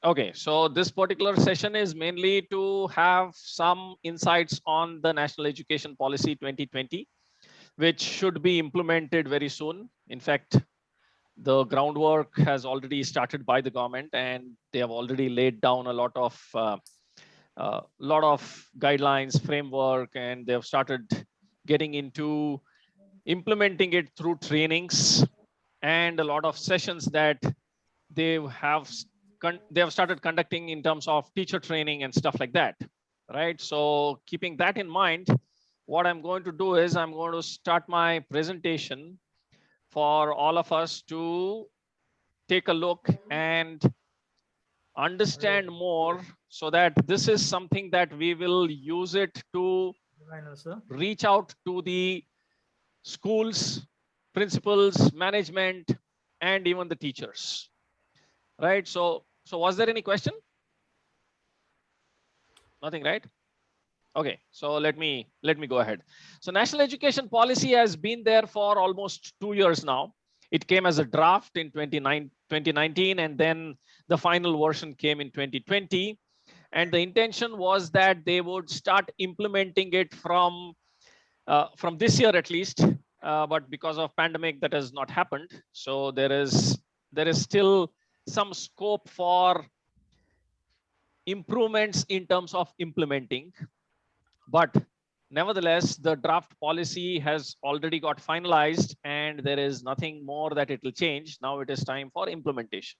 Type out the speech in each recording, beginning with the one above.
Okay, so this particular session is mainly to have some insights on the National Education Policy 2020, which should be implemented very soon. In fact, the groundwork has already started by the government, and they have already laid down a lot of guidelines, framework, and they have started getting into implementing it through trainings and a lot of sessions that they have they have started conducting in terms of teacher training and stuff like that, right? So keeping that in mind, what I'm going to do is I'm going to start my presentation for all of us to take a look and understand more, so that this is something that we will use it to reach out to the schools, principals, management, and even the teachers, right? So was there any question? Nothing, right? Okay, so let me go ahead. So National Education Policy has been there for almost 2 years now. It came as a draft in 2019, and then the final version came in 2020. And the intention was that they would start implementing it from this year at least. But because of pandemic, that has not happened. So there is still some scope for improvements in terms of implementing. But nevertheless, the draft policy has already got finalized, and there is nothing more that it will change. Now it is time for implementation,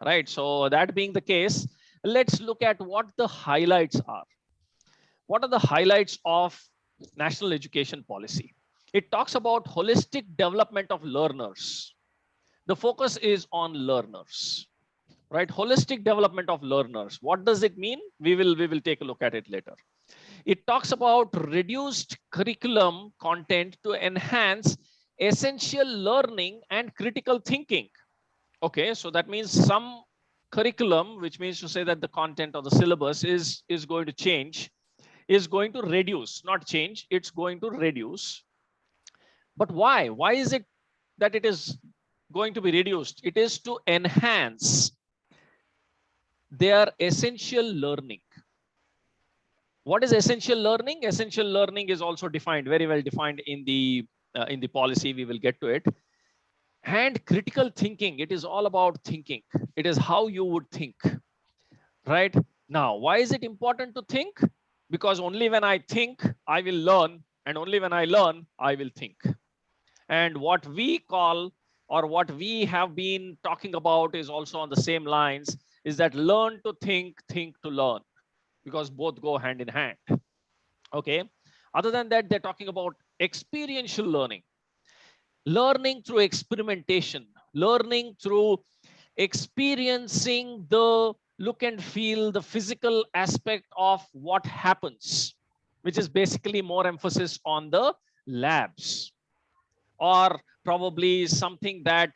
right? So that being the case, let's look at what the highlights are. What are the highlights of National Education Policy? It talks about holistic development of learners. The focus is on learners, right? Holistic development of learners. What does it mean? We will take a look at it later. It talks about reduced curriculum content to enhance essential learning and critical thinking. Okay, so that means some curriculum, which means to say that the content of the syllabus is going to change, is going to reduce, not change, it's going to reduce. But why? Why is it that it is going to be reduced? It is to enhance their essential learning. What is essential learning? Essential learning is also defined, very well defined in the policy. We will get to it. And critical thinking, it is all about thinking. It is how you would think, right? Now, why is it important to think? Because only when I think, I will learn, and only when I learn, I will think. And what we call, or what we have been talking about, is also on the same lines, is that learn to think to learn, because both go hand in hand. Okay. Other than that, they're talking about experiential learning, learning through experimentation, learning through experiencing the look and feel, the physical aspect of what happens, which is basically more emphasis on the labs, or probably something that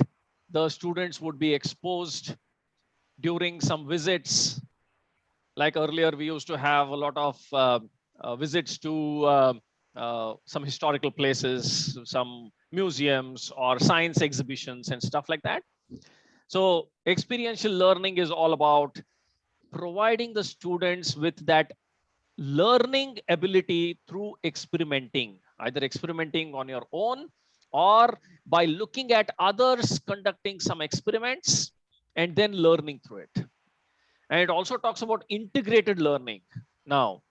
the students would be exposed during some visits. Like earlier, we used to have a lot of visits to some historical places, some museums or science exhibitions and stuff like that. So experiential learning is all about providing the students with that learning ability through experimenting, either experimenting on your own or by looking at others conducting some experiments and then learning through it. And it also talks about integrated learning. Now,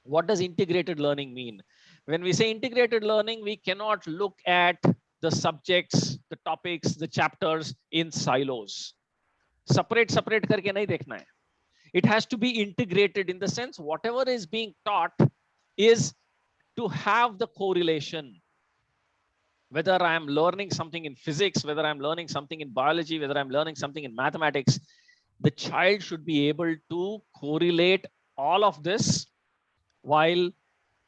what does integrated learning mean? When we say integrated learning, we cannot look at the subjects, the topics, the chapters in silos. Separate karke nahi dekhna hai. It has to be integrated, in the sense whatever is being taught is to have the correlation. Whether I am learning something in physics, whether I'm learning something in biology, whether I'm learning something in mathematics, the child should be able to correlate all of this while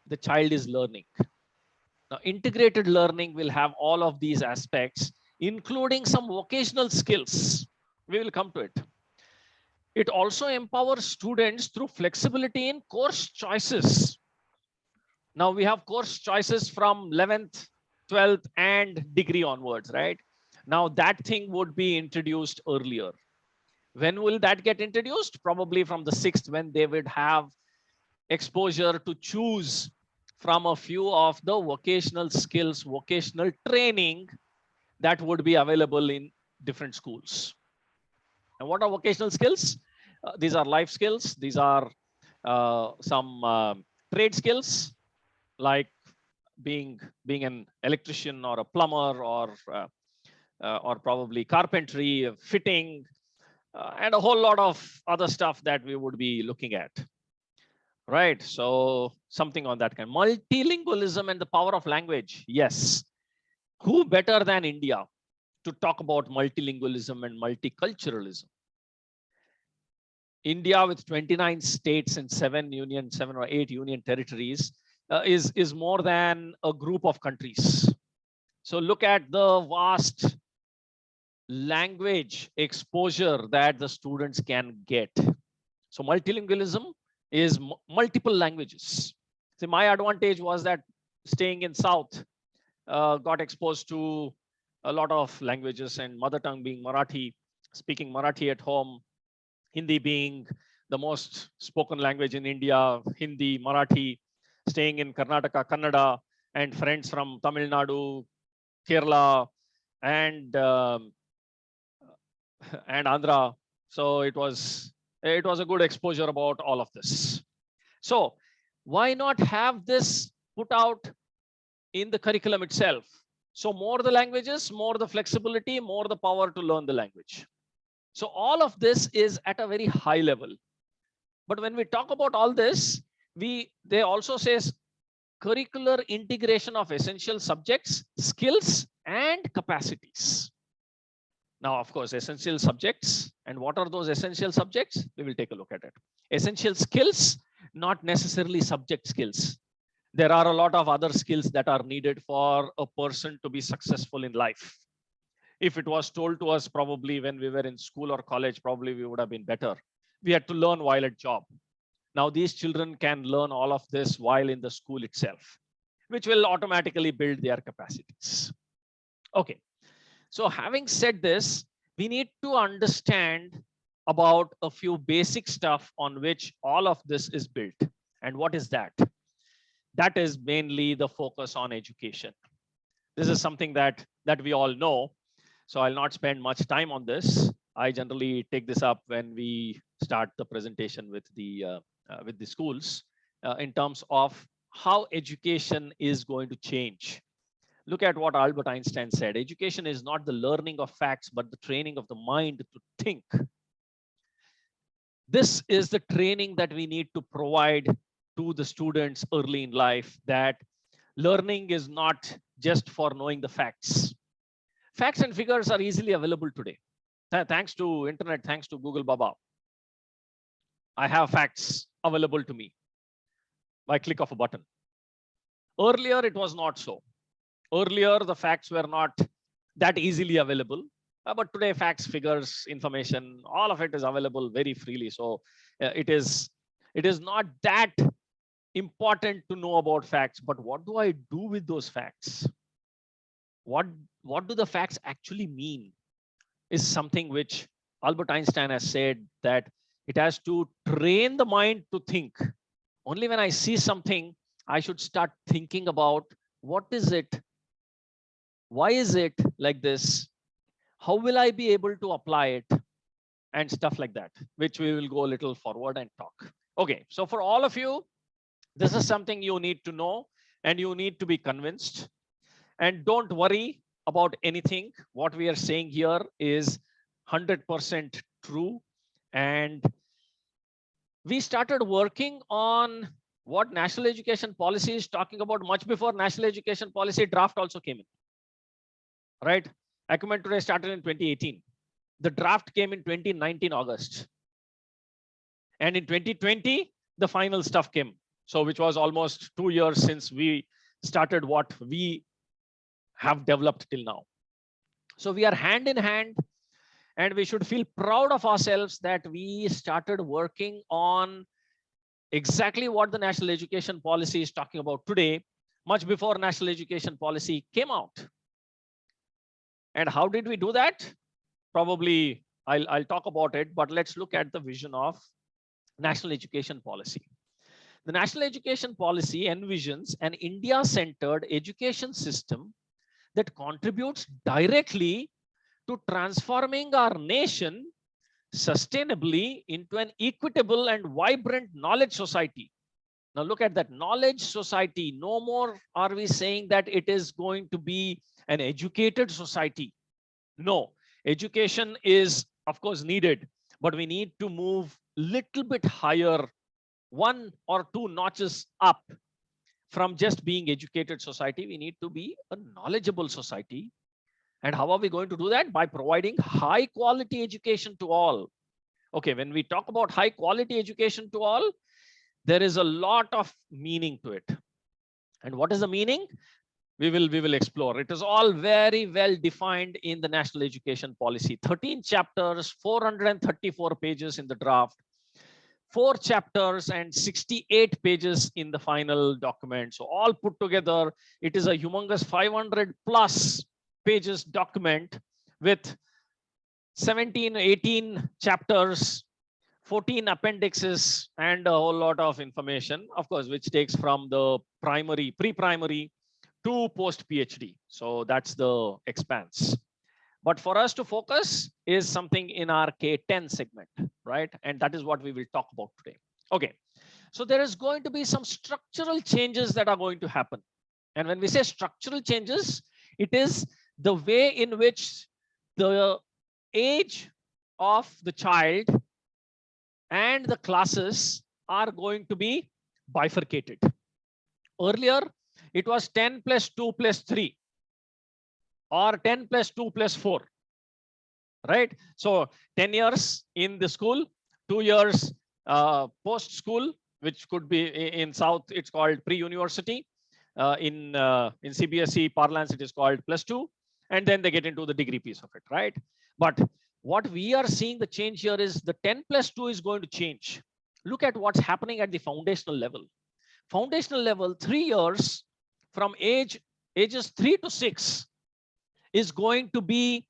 the child is learning. Now, integrated learning will have all of these aspects, including some vocational skills. We will come to it. It also empowers students through flexibility in course choices. Now, we have course choices from 11th, 12th, and degree onwards, right? Now, that thing would be introduced earlier. When will that get introduced? Probably from the 6th, when they would have exposure to choose from a few of the vocational skills, vocational training that would be available in different schools. And what are vocational skills? These are life skills. These are some trade skills, like being an electrician or a plumber, or probably carpentry, fitting, and a whole lot of other stuff that we would be looking at. Right. So something on that kind. Multilingualism and the power of language. Yes. Who better than India to talk about multilingualism and multiculturalism? India, with 29 states and 7 or 8 union territories, is more than a group of countries. So look at the vast language exposure that the students can get. So multilingualism is multiple languages. See, my advantage was that staying in South, got exposed to a lot of languages, and mother tongue being Marathi, speaking Marathi at home, Hindi being the most spoken language in India, Hindi, Marathi, staying in Karnataka, Kannada, and friends from Tamil Nadu, Kerala, and Andhra. So it was a good exposure about all of this. So why not have this put out in the curriculum itself? So more the languages, more the flexibility, more the power to learn the language. So all of this is at a very high level. But when we talk about all this, they also says curricular integration of essential subjects, skills, and capacities. Now, of course, essential subjects. And what are those essential subjects? We will take a look at it. Essential skills, not necessarily subject skills. There are a lot of other skills that are needed for a person to be successful in life. If it was told to us probably when we were in school or college, probably we would have been better. We had to learn while at job. Now these children can learn all of this while in the school itself, which will automatically build their capacities. Okay. So having said this, we need to understand about a few basic stuff on which all of this is built. And what is that? That is mainly the focus on education. This is something that we all know. So I'll not spend much time on this. I generally take this up when we start the presentation with the schools in terms of how education is going to change. Look at what Albert Einstein said. Education is not the learning of facts, but the training of the mind to think. This is the training that we need to provide to the students early in life, that learning is not just for knowing the facts. Facts and figures are easily available today. Thanks to internet, thanks to Google Baba. I have facts available to me by click of a button. Earlier, it was not so. Earlier, the facts were not that easily available. But today, facts, figures, information, all of it is available very freely. So it is not that important to know about facts. But what do I do with those facts? What do the facts actually mean? Is something which Albert Einstein has said, that it has to train the mind to think. Only when I see something, I should start thinking about what is it? Why is it like this? How will I be able to apply it? And stuff like that, which we will go a little forward and talk. Okay, so for all of you, this is something you need to know and you need to be convinced. And don't worry about anything. What we are saying here is 100% true. And we started working on what national education policy is talking about much before national education policy draft also came in. Right? Acumen Today started in 2018. The draft came in 2019 August. And in 2020, the final stuff came. So which was almost 2 years since we started what we have developed till now. So we are hand in hand, and we should feel proud of ourselves that we started working on exactly what the national education policy is talking about today, much before national education policy came out. And how did we do that? Probably I'll talk about it, but let's look at the vision of national education policy. The national education policy envisions an India-centered education system that contributes directly to transforming our nation sustainably into an equitable and vibrant knowledge society. Now look at that, knowledge society. No more are we saying that it is going to be an educated society. No, education is of course needed, but we need to move little bit higher, one or two notches up from just being educated society. We need to be a knowledgeable society. And how are we going to do that? By providing high quality education to all. Okay, when we talk about high quality education to all, there is a lot of meaning to it. And what is the meaning? We will explore. It is all very well defined in the national education policy. 13 chapters, 434 pages in the draft, 4 chapters and 68 pages in the final document. So all put together, it is a humongous 500 plus pages document with 17, 18 chapters, 14 appendixes, and a whole lot of information, of course, which takes from the primary, pre-primary to post-PhD. So that's the expanse. But for us to focus is something in our K10 segment, right? And that is what we will talk about today. Okay, so there is going to be some structural changes that are going to happen. And when we say structural changes, it is the way in which the age of the child and the classes are going to be bifurcated. Earlier, it was 10 plus 2 plus 3 or 10 plus 2 plus 4, right? So 10 years in the school, 2 years post school, which could be in South, it's called pre-university. In CBSE parlance, it is called +2. And then they get into the degree piece of it, right? But what we are seeing the change here is the 10 plus 2 is going to change. Look at what's happening at the foundational level. Foundational level, 3 years from ages 3 to 6 is going to be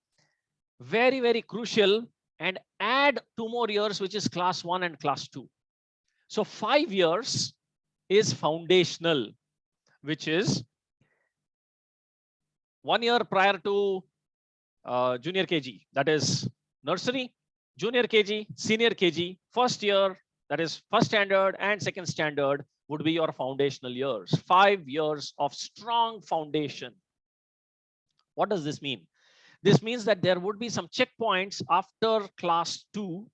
very, very crucial, and add 2 more years, which is class 1 and class 2. So 5 years is foundational, which is 1 year prior to junior KG, that is nursery, junior KG, senior KG, first year, that is first standard and second standard would be your foundational years. 5 years of strong foundation. What does this mean? This means that there would be some checkpoints after class 2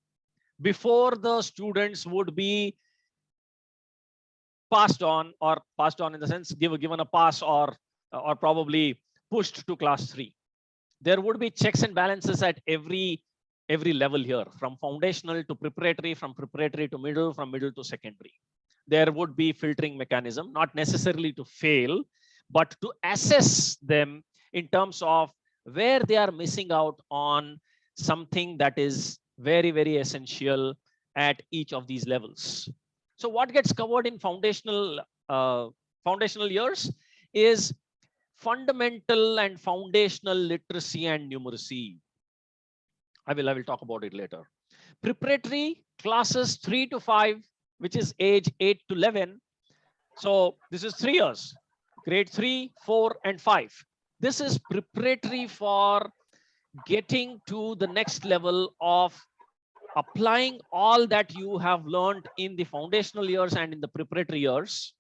before the students would be passed on, or passed on in the sense given a pass, or probably pushed to class 3. There would be checks and balances at every level here, from foundational to preparatory, from preparatory to middle, from middle to secondary. There would be filtering mechanism, not necessarily to fail, but to assess them in terms of where they are missing out on something that is very, very essential at each of these levels. So what gets covered in foundational years is fundamental and foundational literacy and numeracy. I will talk about it later. Preparatory classes 3 to 5, which is age 8 to 11. So this is 3 years, grade 3, 4, and 5. This is preparatory for getting to the next level of applying all that you have learned in the foundational years and in the preparatory years,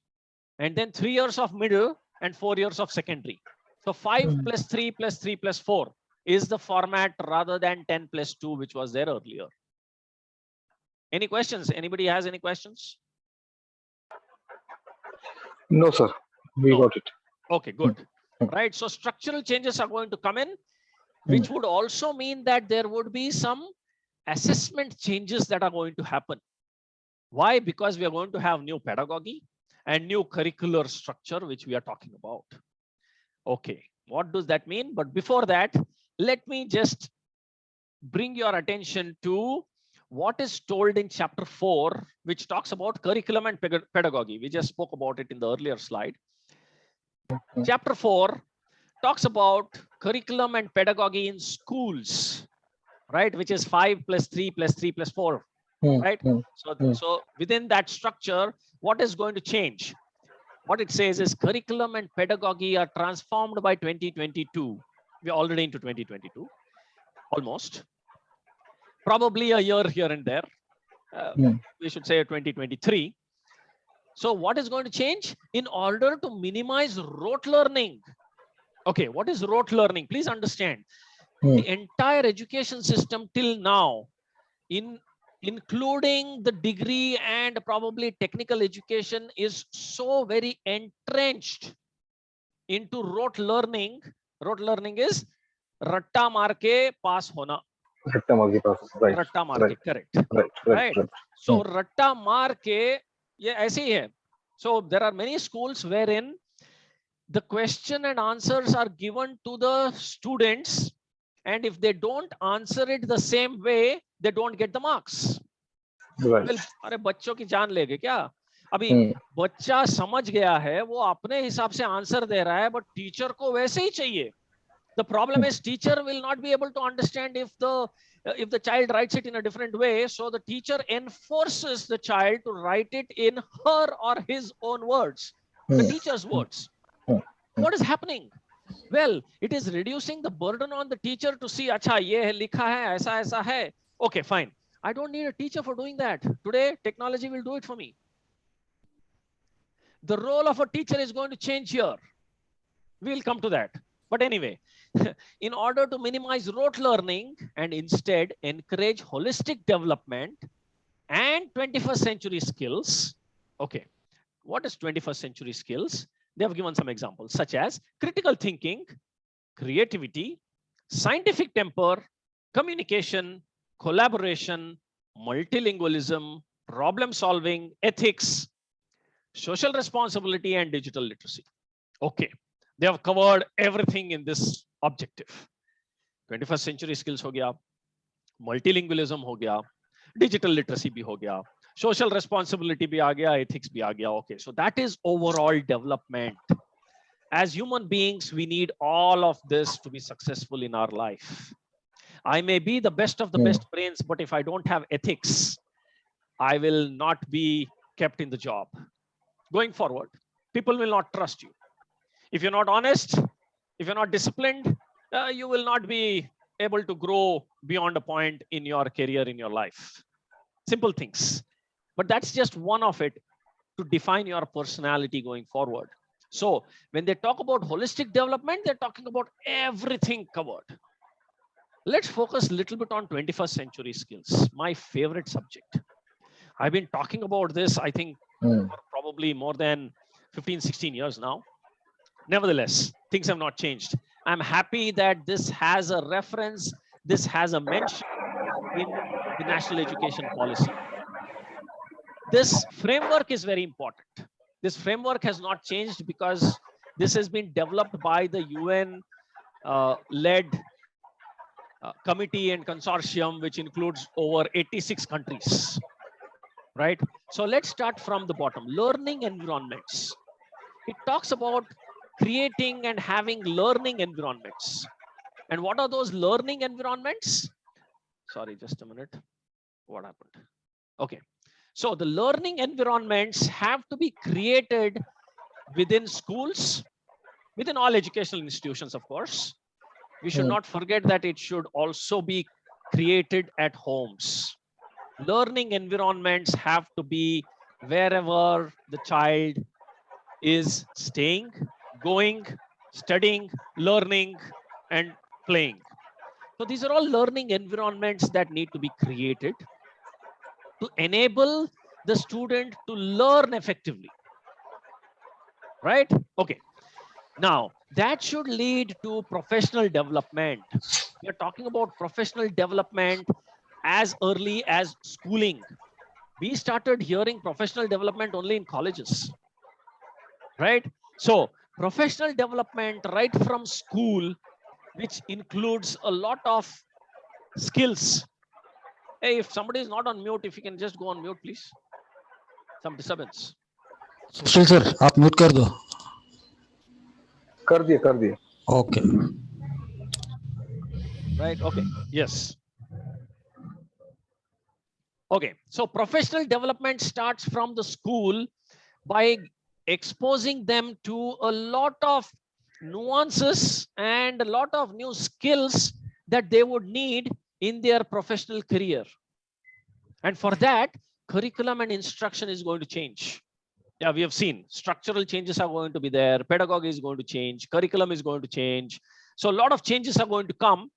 and then 3 years of middle and 4 years of secondary. So 5 plus 3 plus 3 plus 4 is the format, rather than 10 plus 2, which was there earlier. Any questions? Anybody has any questions? No, sir. We got it. Okay, good. Right. So structural changes are going to come in, which would also mean that there would be some assessment changes that are going to happen. Why? Because we are going to have new pedagogy and new curricular structure, which we are talking about. Okay, what does that mean? But before that, let me just bring your attention to what is told in chapter 4, which talks about curriculum and pedagogy. We just spoke about it in the earlier slide. Chapter 4 talks about curriculum and pedagogy in schools. right? Which is 5 plus 3 plus 3 plus 4, right? So within that structure, what is going to change? What it says is curriculum and pedagogy are transformed by 2022. We're already into 2022, almost. Probably a year here and there. We should say 2023. So what is going to change? In order to minimize rote learning. Okay, what is rote learning? Please understand. The entire education system till now, including the degree and probably technical education, is so very entrenched into rote learning. Rote learning is ratta maar ke pass hona. Ratta maar ke pass, right. Ratta maar ke, correct. Right. So ratta maar ke, ye aise hi hai. So there are many schools wherein the question and answers are given to the students, and if they don't answer it the same way, they don't get the marks. Right. Well, अरे बच्चों की जान लेगे क्या? अभी बच्चा समझ गया है, वो अपने हिसाब से आंसर दे रहा है, but टीचर को वैसे ही चाहिए. The problem is teacher will not be able to understand if the child writes it in a different way. So the teacher enforces the child to write it in her or his own words, the teacher's words. What is happening? Well, it is reducing the burden on the teacher to see, acha, ye likha hai, aisa hai. Okay, fine. I don't need a teacher for doing that. Today, technology will do it for me. The role of a teacher is going to change here. We'll come to that. But anyway, in order to minimize rote learning and instead encourage holistic development and 21st century skills. Okay, what is 21st century skills? They have given some examples such as critical thinking, creativity, scientific temper, communication, collaboration, multilingualism, problem solving, ethics, social responsibility, and digital literacy. Okay, they have covered everything in this objective. 21st century skills ho gaya, multilingualism ho gaya, digital literacy bhi ho gaya, social responsibility bhi aa gaya, ethics bhi aa gaya. Okay, so that is overall development. As human beings, we need all of this to be successful in our life. I may be the best of the best brains, but if I don't have ethics, I will not be kept in the job. Going forward, people will not trust you. If you're not honest, if you're not disciplined, you will not be able to grow beyond a point in your career, in your life. Simple things. But that's just one of it to define your personality going forward. So when they talk about holistic development, they're talking about everything covered. Let's focus a little bit on 21st century skills, my favorite subject. I've been talking about this, I think, for probably more than 15, 16 years now. Nevertheless, things have not changed. I'm happy that this has a reference, this has a mention in the National Education Policy. This framework is very important. This framework has not changed because this has been developed by the UN-led committee and consortium, which includes over 86 countries, right? So let's start from the bottom. Learning environments. It talks about creating and having learning environments. And what are those learning environments? Sorry, just a minute. What happened? Okay. So the learning environments have to be created within schools, within all educational institutions, of course. We should not forget that it should also be created at homes. Learning environments have to be wherever the child is staying, going, studying, learning, and playing. So these are all learning environments that need to be created to enable the student to learn effectively, right? Okay. Now, that should lead to professional development. We are talking about professional development as early as schooling. We started hearing professional development only in colleges, right? So professional development right from school, which includes a lot of skills. Hey, if somebody is not on mute, if you can just go on mute, please. Some disturbance. Sushil sir आप mute कर दो. कर दिए. Okay. Right. Okay. Yes. Okay, so professional development starts from the school by exposing them to a lot of nuances and a lot of new skills that they would need in their professional career. And for that, curriculum and instruction is going to change. Yeah, we have seen structural changes are going to be there. Pedagogy is going to change. Curriculum is going to change. So a lot of changes are going to come.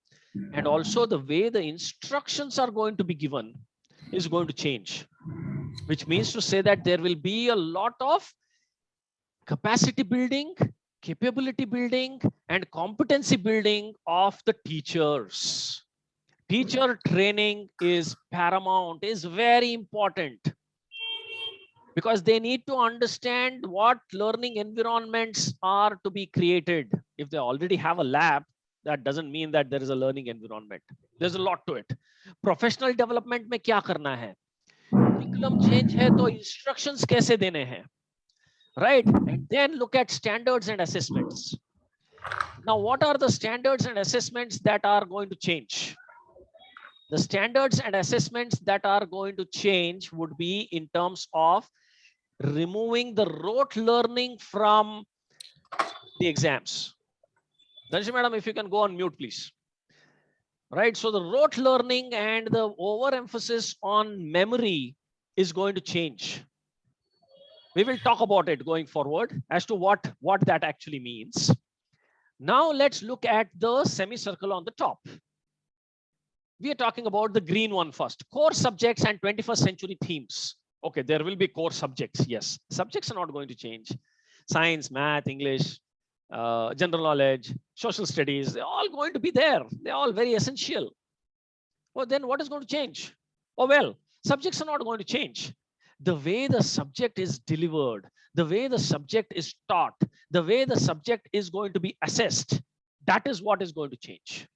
And also the way the instructions are going to be given is going to change, which means to say that there will be a lot of capacity building, capability building, and competency building of the teachers. Teacher training is paramount, is very important, because they need to understand what learning environments are to be created. If they already have a lab, that doesn't mean that there is a learning environment. There's a lot to it. Professional development में क्या करना है? Curriculum change है तो instructions कैसे देने हैं? Right? And then look at standards and assessments. Now, what are the standards and assessments that are going to change? The standards and assessments that are going to change would be in terms of removing the rote learning from the exams. Dhanashree madam, if you can go on mute, please. Right, so the rote learning and the overemphasis on memory is going to change. We will talk about it going forward as to what that actually means. Now let's look at the semicircle on the top. We are talking about the green one first. Core subjects and 21st century themes. Okay, there will be core subjects. Yes, subjects are not going to change. Science, math, English, general knowledge, social studies, they're all going to be there. They're all very essential. Well, then what is going to change? Oh, well, subjects are not going to change. The way the subject is delivered, the way the subject is taught, the way the subject is going to be assessed, that is what is going to change.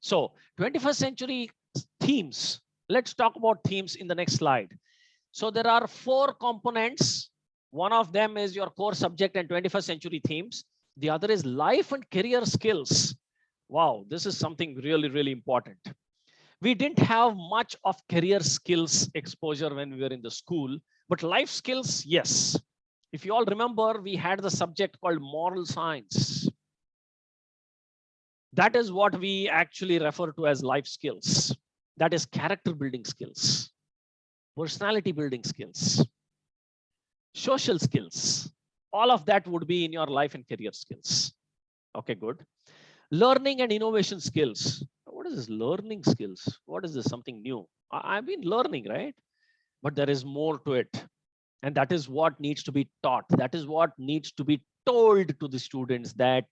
So 21st century themes, let's talk about themes in the next slide. So there are 4 components. One of them is your core subject and 21st century themes. The other is life and career skills. Wow, this is something really, really important. We didn't have much of career skills exposure when we were in the school, but life skills, yes. If you all remember, we had the subject called moral science. That is what we actually refer to as life skills. That is character building skills, personality building skills, social skills. All of that would be in your life and career skills. Okay, good. Learning and innovation skills. What is this learning skills? What is this? Something new? I've been learning, right? But there is more to it. And that is what needs to be taught. That is what needs to be told to the students, that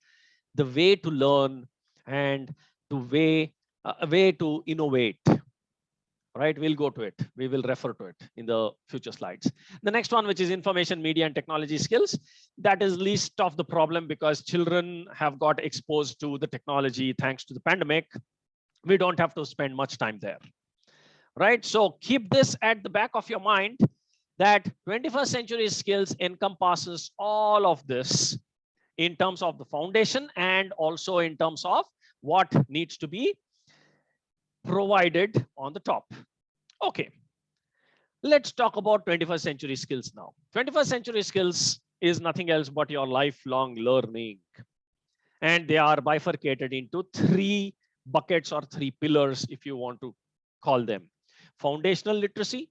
the way to learn and a way to innovate. Right, we'll go to it. We will refer to it in the future slides. The next one, which is information, media, and technology skills, that is least of the problem because children have got exposed to the technology thanks to the pandemic. We don't have to spend much time there. Right, so keep this at the back of your mind, that 21st century skills encompasses all of this in terms of the foundation and also in terms of what needs to be provided on the top. Okay, let's talk about 21st century skills now. 21st century skills is nothing else but your lifelong learning. And they are bifurcated into 3 buckets or 3 pillars, if you want to call them: foundational literacy,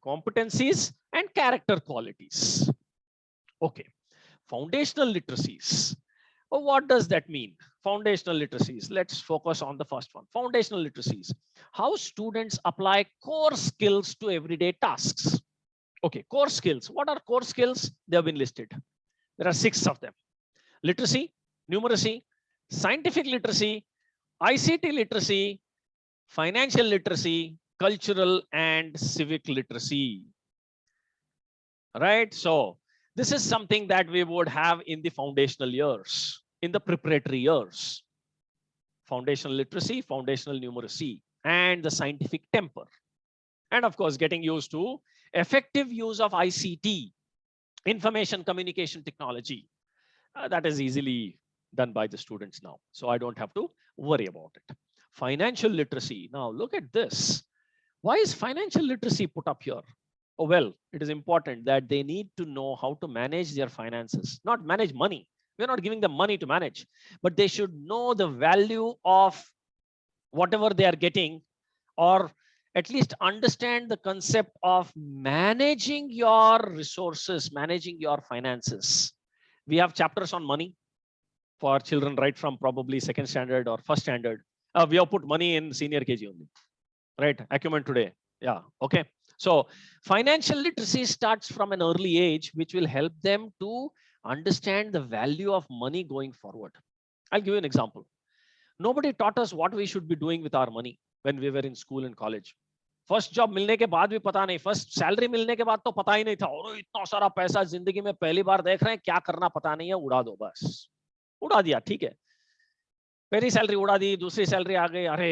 competencies, and character qualities. Okay, foundational literacies. Well, what does that mean? Foundational literacies. Let's focus on the first one. Foundational literacies. How students apply core skills to everyday tasks. Okay, core skills. What are core skills? They have been listed. There are 6 of them. Literacy, numeracy, scientific literacy, ICT literacy, financial literacy, cultural and civic literacy. Right? So this is something that we would have in the foundational years, in the preparatory years. Foundational literacy, foundational numeracy, and the scientific temper. And of course, getting used to effective use of ICT, information communication technology. That is easily done by the students now. So I don't have to worry about it. Financial literacy. Now look at this. Why is financial literacy put up here? Oh, well, it is important that they need to know how to manage their finances, not manage money. We're not giving them money to manage, but they should know the value of whatever they are getting, or at least understand the concept of managing your resources, managing your finances. We have chapters on money for children right from probably second standard or first standard. We have put money in senior KG only, right? Acumen today. Yeah. Okay. So financial literacy starts from an early age, which will help them to understand the value of money going forward. I'll give you an example. Nobody taught us what we should be doing with our money when we were in school and college. First job मिलने के बाद भी पता नहीं, first salary मिलने के बाद तो पता ही नहीं था, और इतना सारा पैसा जिंदगी में पहली बार देख रहे हैं, क्या करना पता नहीं है, उड़ा दो बस, उड़ा दिया, ठीक है, पहली सैलरी उड़ा दी, दूसरी सैलरी आ गई, अरे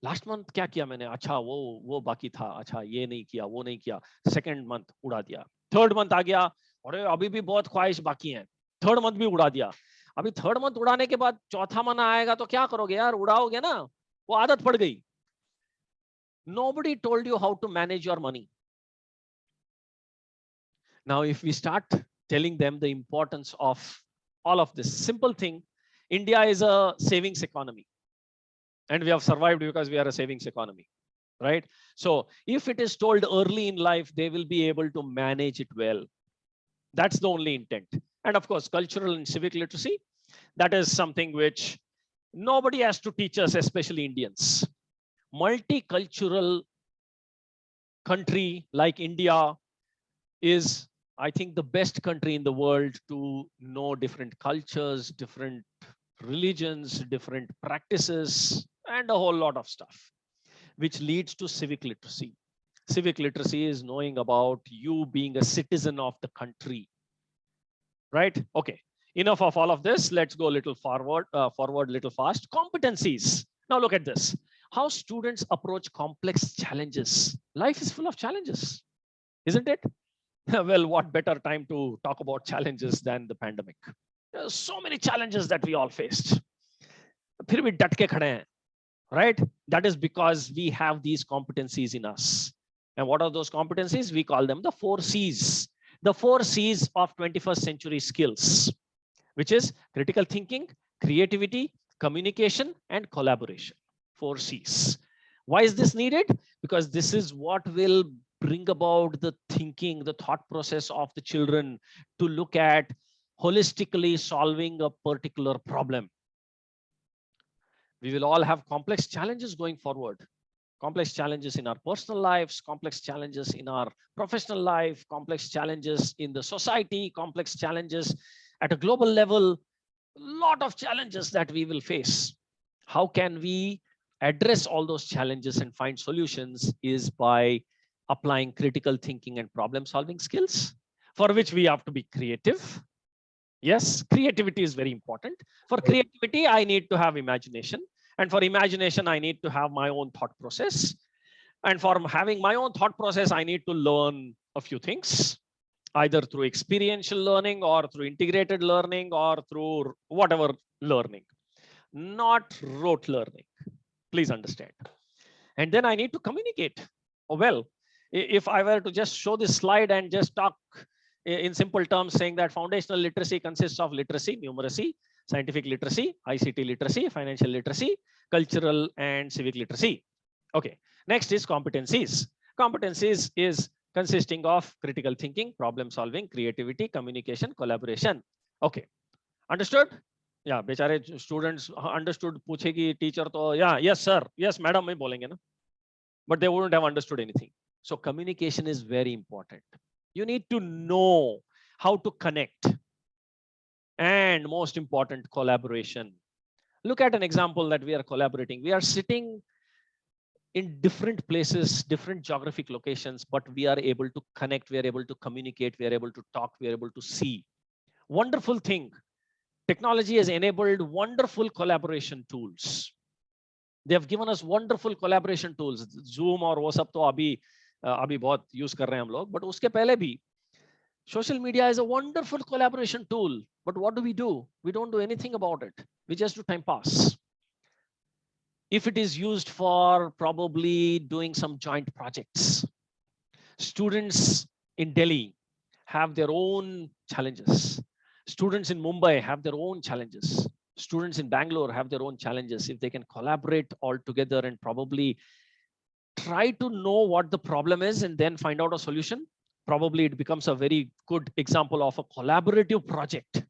लास्ट मंथ क्या किया मैंने, अच्छा वो बाकी था, अच्छा ये नहीं किया, वो नहीं किया, सेकंड मंथ उड़ा दिया, थर्ड मंथ आ गया, अरे अभी भी बहुत ख्वाहिश बाकी है, थर्ड मंथ भी उड़ा दिया, अभी थर्ड मंथ उड़ाने के बाद चौथा महीना आएगा तो क्या करोगे यार, उड़ाओगे ना, वो आदत पड़ गई. Nobody told you how to manage your money. Now, if we start telling them the importance of all of this simple thing, India is a savings economy, and we have survived because we are a savings economy, right? So if it is told early in life, they will be able to manage it well. That's the only intent. And of course, cultural and civic literacy, that is something which nobody has to teach us, especially Indians. Multicultural country like India is, I think, the best country in the world to know different cultures, different religions, different practices, and a whole lot of stuff, which leads to civic literacy. Civic literacy is knowing about you being a citizen of the country, right? Okay, enough of all of this. Let's go a little forward, little fast. Competencies. Now look at this. How students approach complex challenges. Life is full of challenges, isn't it? Well, what better time to talk about challenges than the pandemic? There are so many challenges that we all faced. फिर भी डट के खड़े हैं, right? That is because we have these competencies in us. And what are those competencies? We call them the 4 C's. The 4 C's of 21st century skills, which is critical thinking, creativity, communication, and collaboration. 4 C's. Why is this needed? Because this is what will bring about the thinking, the thought process of the children to look at holistically solving a particular problem. We will all have complex challenges going forward. Complex challenges in our personal lives, complex challenges in our professional life, complex challenges in the society, complex challenges at a global level, a lot of challenges that we will face. How can we address all those challenges and find solutions is by applying critical thinking and problem solving skills, for which we have to be creative. Yes, creativity is very important. For creativity, I need to have imagination. And for imagination, I need to have my own thought process. And for having my own thought process, I need to learn a few things, either through experiential learning or through integrated learning or through whatever learning, not rote learning. Please understand. And then I need to communicate. Oh, well, if I were to just show this slide and just talk in simple terms, saying that foundational literacy consists of literacy, numeracy, scientific literacy, ICT literacy, financial literacy, cultural and civic literacy. Okay, next is competencies. Competencies is consisting of critical thinking, problem solving, creativity, communication, collaboration. Okay, understood? Yeah, बेचारे students understood पूछेगी teacher तो yeah, yes sir, yes madam में बोलेंगे ना, but they wouldn't have understood anything. So communication is very important. You need to know how to connect. And most important, collaboration. Look at an example that we are collaborating. We are sitting in different places, different geographic locations, but we are able to connect, we are able to communicate, we are able to talk, we are able to see. Wonderful thing. Technology has enabled wonderful collaboration tools. They have given us wonderful collaboration tools. Zoom और वो सब तो अभी बहुत use कर रहे हैं हम लोग, but उसके पहले भी social media is a wonderful collaboration tool. But what do? We don't do anything about it. We just do time pass. if it is used for probably doing some joint projects. Students in Delhi have their own challenges. Students in Mumbai have their own challenges. Students in Bangalore have their own challenges. If they can collaborate all together and probably try to know what the problem is and then find out a solution, probably it becomes a very good example of a collaborative project,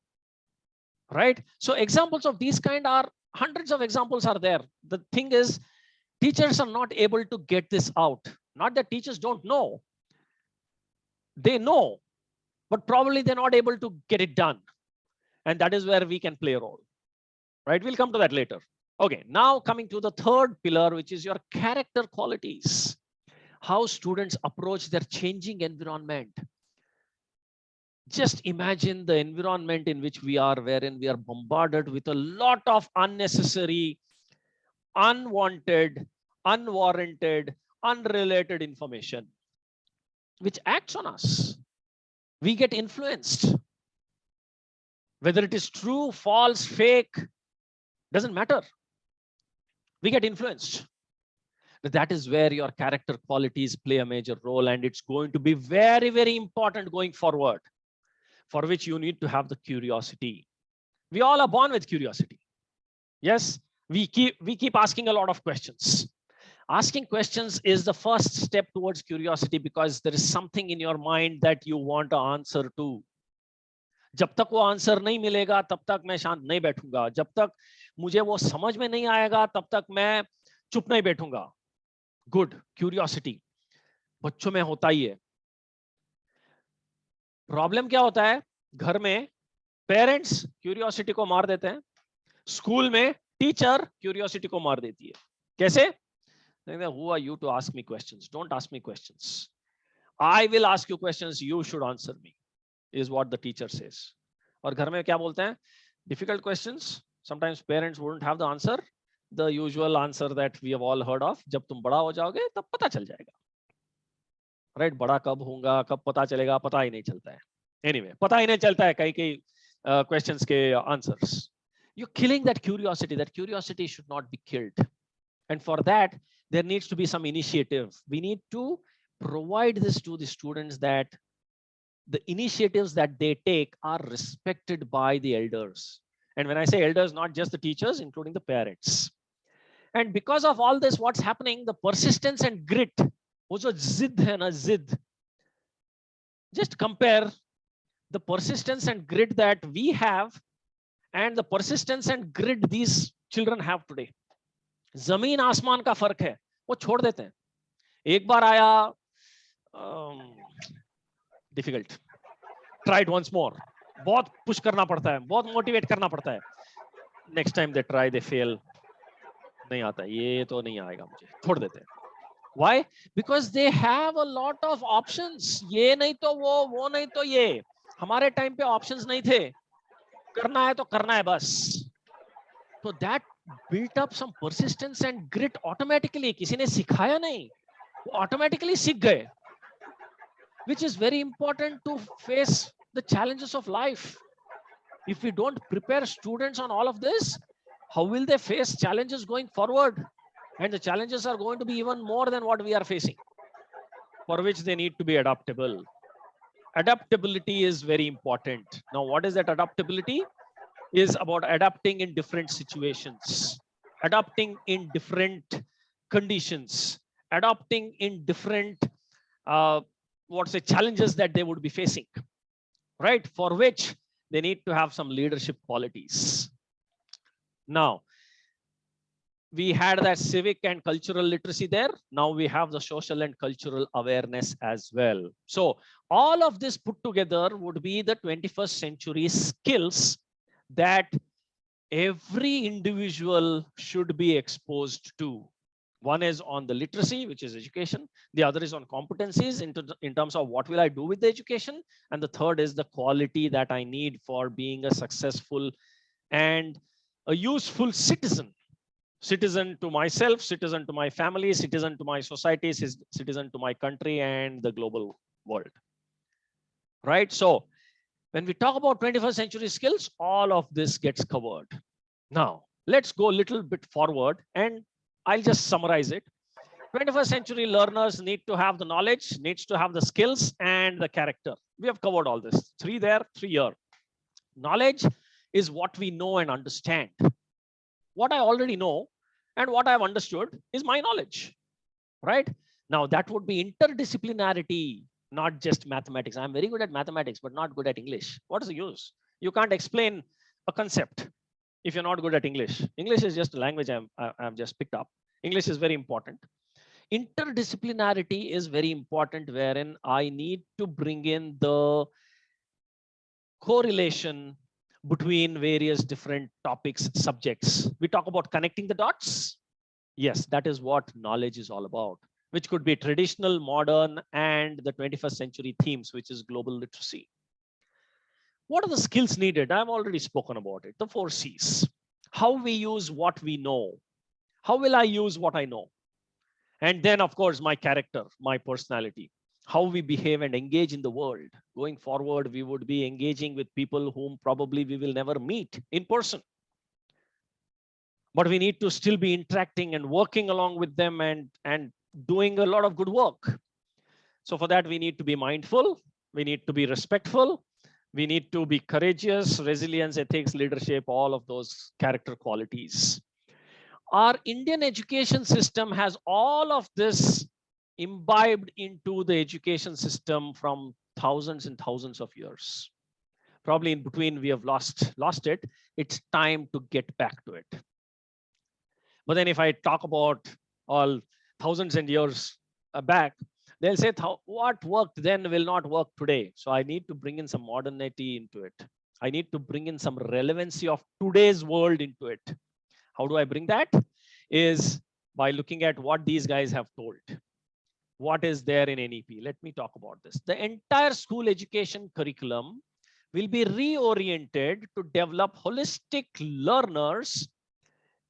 right? So examples of these kind are hundreds of examples are there. The thing is, teachers are not able to get this out. Not that teachers don't know, they know, but probably they're not able to get it done. And that is where we can play a role, right? We'll come to that later. Okay, now coming to the third pillar, which is your character qualities. How students approach their changing environment. Just imagine the environment in which we are, wherein we are bombarded with a lot of unnecessary, unwanted, unwarranted, unrelated information, which acts on us. We get influenced. Whether it is true, false, fake, doesn't matter. We get influenced. That is where your character qualities play a major role, and it's going to be very, very important going forward, for which you need to have the curiosity. We all are born with curiosity. Yes, we keep asking a lot of questions. Asking questions is the first step towards curiosity, because there is something in your mind that you want an answer to. जब तक वो answer नहीं मिलेगा तब तक मैं शांत नहीं बैठूंगा. जब तक मुझे वो समझ में नहीं आएगा तब तक मैं चुप नहीं बैठूंगा. गुड, क्यूरियोसिटी बच्चों में होता ही है. प्रॉब्लम क्या होता है, घर में पेरेंट्स क्यूरियोसिटी को मार देते हैं, स्कूल में टीचर क्यूरियोसिटी को मार देती है. कैसे? Who are you to ask me questions? Don't ask me questions. I will ask you questions. You should answer me, is what the teacher says. और घर में क्या बोलते हैं? Difficult questions. Sometimes parents wouldn't have the answer. The usual answer that we have all heard of. जब तुम बड़ा हो जाओगे तब पता चल जाएगा. Right? बड़ा कब होगा, कब पता चलेगा, पता ही नहीं चलता है. Anyway, पता ही नहीं चलता है कई questions के answers. You're killing that curiosity. That curiosity should not be killed. And for that, there needs to be some initiative. We need to provide this to the students, that the initiatives that they take are respected by the elders. And when I say elders, not just the teachers, including the parents. And because of all this, what's happening, the persistence and grit, wo jo zid hai na, zid. Just compare the persistence and grit that we have and the persistence and grit these children have today. जमीन आसमान का फर्क है, वो छोड़ देते हैं. एक बार आया, डिफिकल्ट, ट्राइड वंस मोर, बहुत पुश करना पड़ता है, बहुत मोटिवेट करना पड़ता है. Next time they try, they fail, नहीं आता, ये तो नहीं आएगा मुझे, छोड़ देते हैं. Why? Because they have a lot of options. ये नहीं तो वो नहीं तो ये. हमारे टाइम पे ऑप्शंस नहीं थे, करना है तो करना है बस. So that built up some persistence and grit automatically. किसी ने सिखाया नहीं, वो automatically सीख गए. Which is very important to face the challenges of life. If we don't prepare students on all of this, how will they face challenges going forward? And the challenges are going to be even more than what we are facing, for which they need to be adaptable. Adaptability is very important. Now, what is that adaptability? Is about adapting in different situations, adapting in different conditions, adapting in different challenges that they would be facing, right? For which they need to have some leadership qualities. Now, we had that civic and cultural literacy there. Now we have the social and cultural awareness as well. So all of this put together would be the 21st century skills that every individual should be exposed to. One is on the literacy, which is education. The other is on competencies in terms of what will I do with the education. And the third is the quality that I need for being a successful and a useful citizen. Citizen to myself, citizen to my family, citizen to my society, citizen to my country and the global world. Right? So when we talk about 21st century skills, all of this gets covered. Now, let's go a little bit forward and I'll just summarize it. 21st century learners need to have the knowledge, needs to have the skills and the character. We have covered all this. 3 there, 3 here. Knowledge is what we know and understand. What I already know and what I've understood is my knowledge, right? Now that would be interdisciplinarity, not just mathematics. I'm very good at mathematics, but not good at English. What is the use? You can't explain a concept if you're not good at English. English is just a language I've just picked up. English is very important. Interdisciplinarity is very important, wherein I need to bring in the correlation between various different topics, subjects. We talk about connecting the dots. Yes, that is what knowledge is all about, which could be traditional, modern, and the 21st century themes, which is global literacy. What are the skills needed? I've already spoken about it, the 4 C's. How we use what we know. How will I use what I know? And then, of course, my character, my personality, how we behave and engage in the world. Going forward, we would be engaging with people whom probably we will never meet in person. But we need to still be interacting and working along with them and doing a lot of good work. So for that, we need to be mindful. We need to be respectful. We need to be courageous, resilience, ethics, leadership, all of those character qualities. Our Indian education system has all of this imbibed into the education system from thousands and thousands of years. Probably in between we have lost it. It's time to get back to it. But then if I talk about all thousands and years back, they'll say what worked then will not work today. So I need to bring in some modernity into it. I need to bring in some relevancy of today's world into it. How do I bring that? Is by looking at what these guys have told. What is there in NEP? Let me talk about this. The entire school education curriculum will be reoriented to develop holistic learners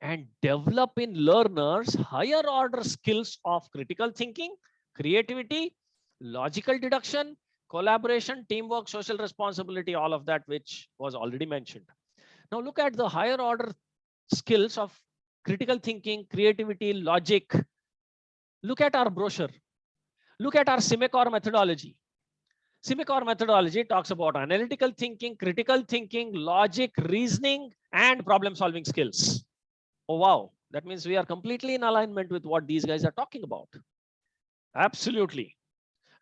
and develop in learners higher order skills of critical thinking, creativity, logical deduction, collaboration, teamwork, social responsibility, all of that which was already mentioned. Now look at the higher order skills of critical thinking, creativity, logic. Look at our brochure. Look at our CIMACOR methodology. CIMACOR methodology talks about analytical thinking, critical thinking, logic, reasoning, and problem solving skills. Oh, wow. That means we are completely in alignment with what these guys are talking about. Absolutely.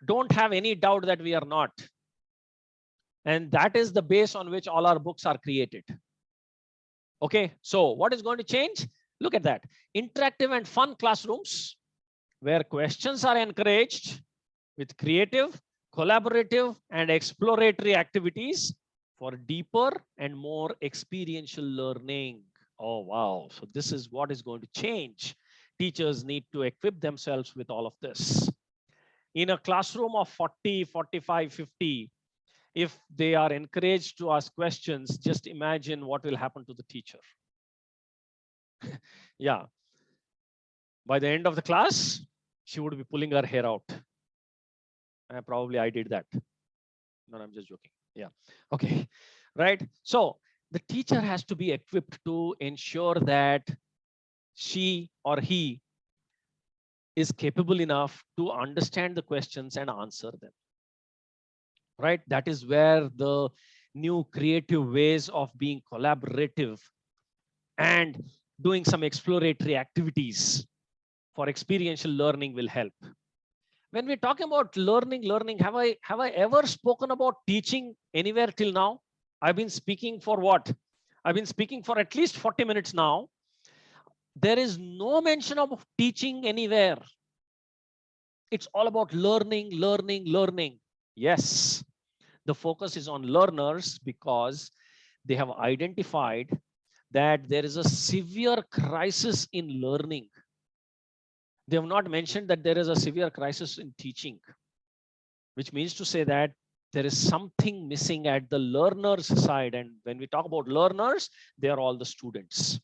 Don't have any doubt that we are not. And that is the base on which all our books are created. Okay, so what is going to change? Look at that. Interactive and fun classrooms where questions are encouraged with creative, collaborative, and exploratory activities for deeper and more experiential learning. Oh, wow. So this is what is going to change. Teachers need to equip themselves with all of this. In a classroom of 40, 45, 50, if they are encouraged to ask questions, just imagine what will happen to the teacher. Yeah. By the end of the class, she would be pulling her hair out. Probably I did that. No, I'm just joking. Yeah. Okay. Right. So the teacher has to be equipped to ensure that she or he is capable enough to understand the questions and answer them. Right. That is where the new creative ways of being collaborative and doing some exploratory activities for experiential learning will help. When we're talking about learning, have I ever spoken about teaching anywhere till now? I've been speaking for what? I've been speaking for at least 40 minutes now. There is no mention of teaching anywhere. It's all about learning. Yes, the focus is on learners because they have identified that there is a severe crisis in learning. They have not mentioned that there is a severe crisis in teaching, which means to say that there is something missing at the learners side. And when we talk about learners, they are all the students.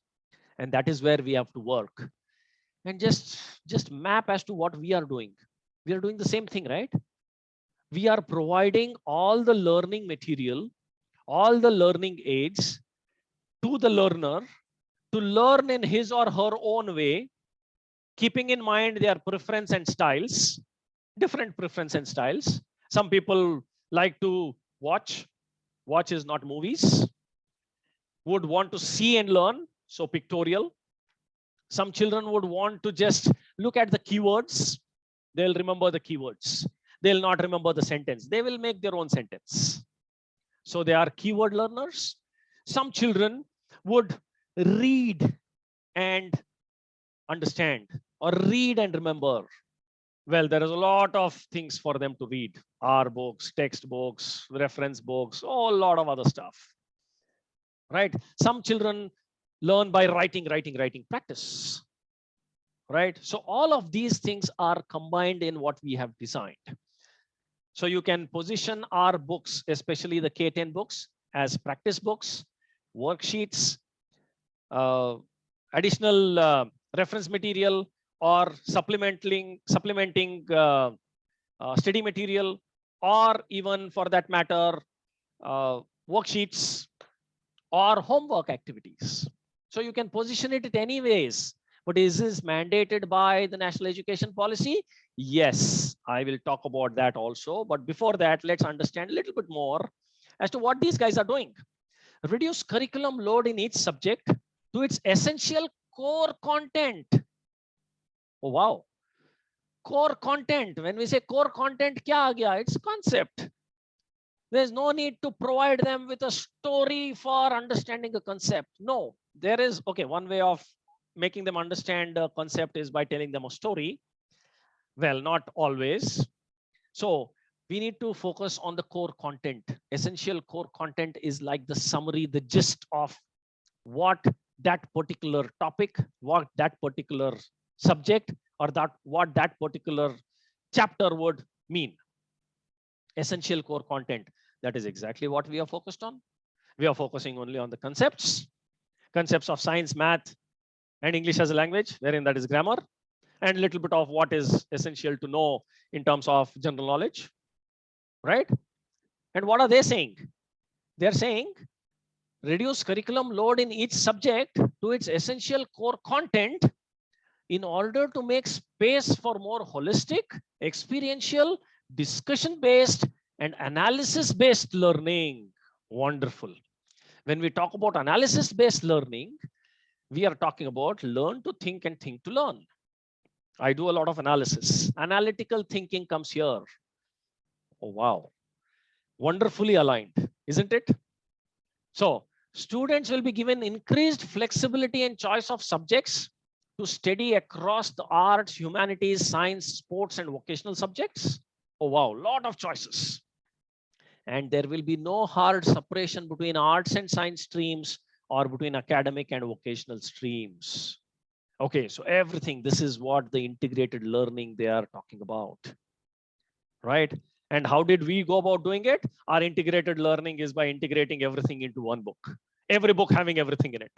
And that is where we have to work. And just map as to what we are doing. We are doing the same thing, right? We are providing all the learning material, all the learning aids to the learner to learn in his or her own way keeping in mind their preference and styles, different preference and styles. Some people like to watch. Watch is not movies. Would want to see and learn, so pictorial. Some children would want to just look at the keywords. They'll remember the keywords. They'll not remember the sentence. They will make their own sentence. So they are keyword learners. Some children would read and understand, or read and remember. Well, there is a lot of things for them to read. R books, textbooks, reference books, a lot of other stuff. Right? Some children learn by writing practice. Right? So all of these things are combined in what we have designed. So you can position our books, especially the K10 books, as practice books, worksheets, additional reference material, or supplementing study material, or even for that matter, worksheets or homework activities. So you can position it any ways. But is this mandated by the National Education Policy? Yes, I will talk about that also. But before that, let's understand a little bit more as to what these guys are doing. Reduce curriculum load in each subject to its essential core content. Oh, wow. Core content. When we say core content, kya aa gaya? It's concept. There's no need to provide them with a story for understanding a concept. No, there is, okay, one way of making them understand a concept is by telling them a story. Well, not always. So we need to focus on the core content. Essential core content is like the summary, the gist of what that particular topic, what that particular subject, or what that particular chapter would mean. Essential core content. That is exactly what we are focused on. We are focusing only on the concepts of science, math, and English as a language, wherein that is grammar, and a little bit of what is essential to know in terms of general knowledge, right? And what are they saying? They're saying reduce curriculum load in each subject to its essential core content in order to make space for more holistic, experiential, discussion-based, and analysis-based learning. Wonderful. When we talk about analysis-based learning, we are talking about learn to think and think to learn. I do a lot of analysis. Analytical thinking comes here. Oh, wow. Wonderfully aligned, isn't it? So students will be given increased flexibility and choice of subjects to study across the arts, humanities, science, sports, and vocational subjects. Oh, wow, lot of choices. And there will be no hard separation between arts and science streams or between academic and vocational streams. Okay, so everything, this is what the integrated learning they are talking about, right? And how did we go about doing it? Our integrated learning is by integrating everything into one book, every book having everything in it,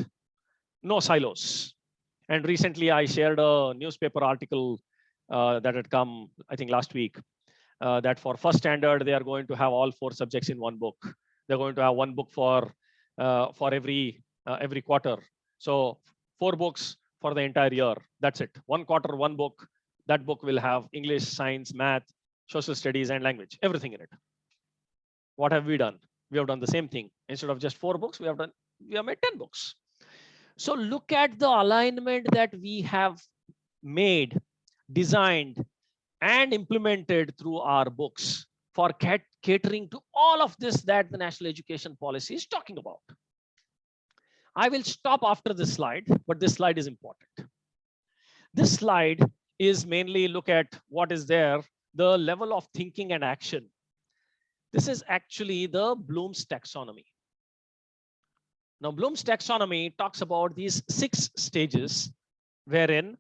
no silos. And recently I shared a newspaper article that had come, I think last week, that for first standard, they are going to have all 4 subjects in one book. They're going to have one book for every quarter. So 4 books for the entire year. That's it. 1 quarter, 1 book. That book will have English, science, math, social studies, and language, everything in it. What have we done? We have done the same thing. Instead of just 4 books, we have made 10 books. So look at the alignment that we have made, designed, and implemented through our books for catering to all of this that the National Education Policy is talking about. I will stop after this slide, but this slide is important. This slide is mainly look at what is there, the level of thinking and action. This is actually the Bloom's taxonomy. Now, Bloom's taxonomy talks about these 6 stages wherein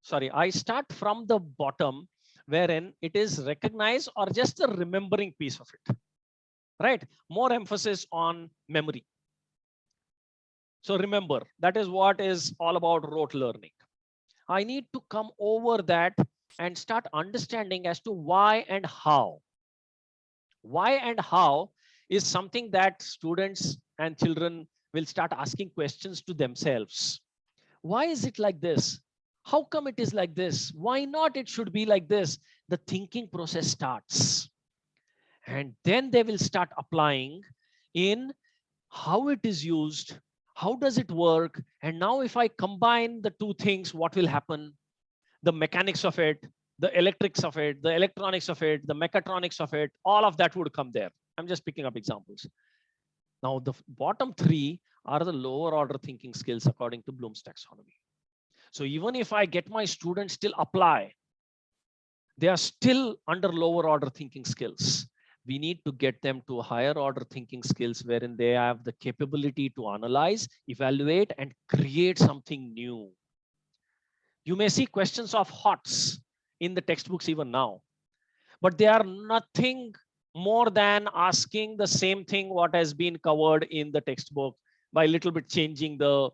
sorry, I start from the bottom wherein it is recognized or just the remembering piece of it, right? More emphasis on memory. So remember, that is what is all about rote learning. I need to come over that and start understanding as to why and how. Why and how is something that students and children will start asking questions to themselves. Why is it like this? How come it is like this? Why not it should be like this? The thinking process starts. And then they will start applying in how it is used, how does it work? And now if I combine the two things, what will happen? The mechanics of it, the electrics of it, the electronics of it, the mechatronics of it, all of that would come there. I'm just picking up examples. Now, the bottom three are the lower order thinking skills according to Bloom's taxonomy. So even if I get my students still apply, they are still under lower order thinking skills. We need to get them to higher order thinking skills wherein they have the capability to analyze, evaluate, and create something new. You may see questions of HOTS in the textbooks even now, but they are nothing more than asking the same thing what has been covered in the textbook by a little bit changing the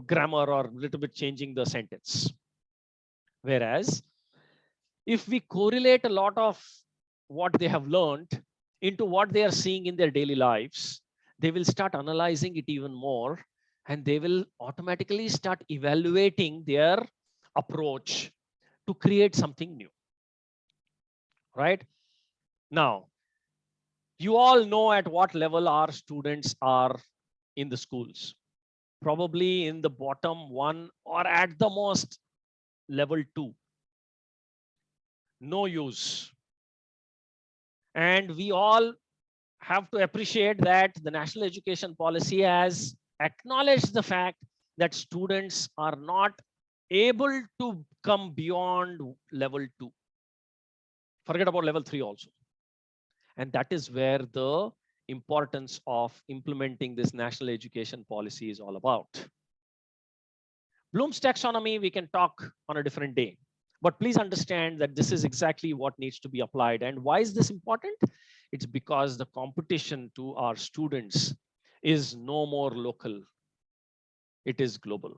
grammar or a little bit changing the sentence. Whereas if we correlate a lot of what they have learned into what they are seeing in their daily lives, they will start analyzing it even more, and they will automatically start evaluating their approach to create something new. Right? Now, you all know at what level our students are in the schools. Probably in the bottom one or at the most level 2. No use. And we all have to appreciate that the national education policy has acknowledged the fact that students are not able to come beyond level 2. Forget about level 3 also. And that is where the importance of implementing this national education policy is all about. Bloom's taxonomy, we can talk on a different day. But please understand that this is exactly what needs to be applied. And why is this important? It's because the competition to our students is no more local. It is global.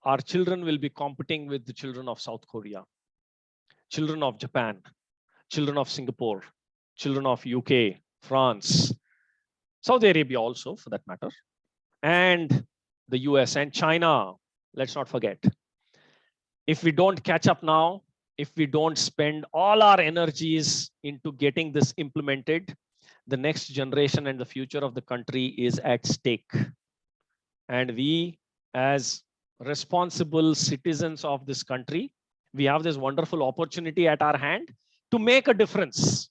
Our children will be competing with the children of South Korea, children of Japan, children of Singapore, children of UK, France, Saudi Arabia also for that matter, and the US and China, let's not forget. If we don't catch up now, if we don't spend all our energies into getting this implemented, the next generation and the future of the country is at stake. And we, as responsible citizens of this country, we have this wonderful opportunity at our hand to make a difference.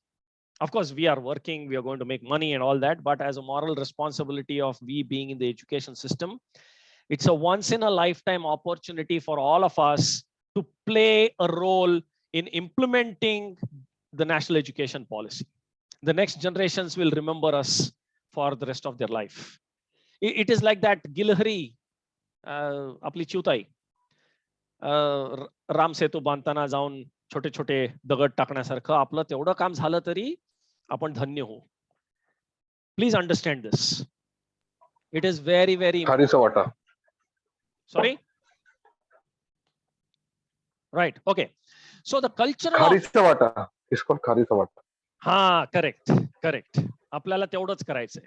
Of course, we are working, we are going to make money and all that, but as a moral responsibility of we being in the education system, it's a once in a lifetime opportunity for all of us to play a role in implementing the national education policy. The next generations will remember us for the rest of their life. It is like that Gilhari, आपली चिवताई, राम सेतू बांधताना जाऊन छोटे छोटे दगड टाकण्यासारखं आपलं तेवढं काम झालं तरी आपण धन्य हो. Please understand this. It is very, very important. Kharisawata. Sorry? Right. Okay. So the cultural Kharisawata. It's called Kharisawata. Ha, correct. Correct. आपल्याला तेवढंच करायचंय.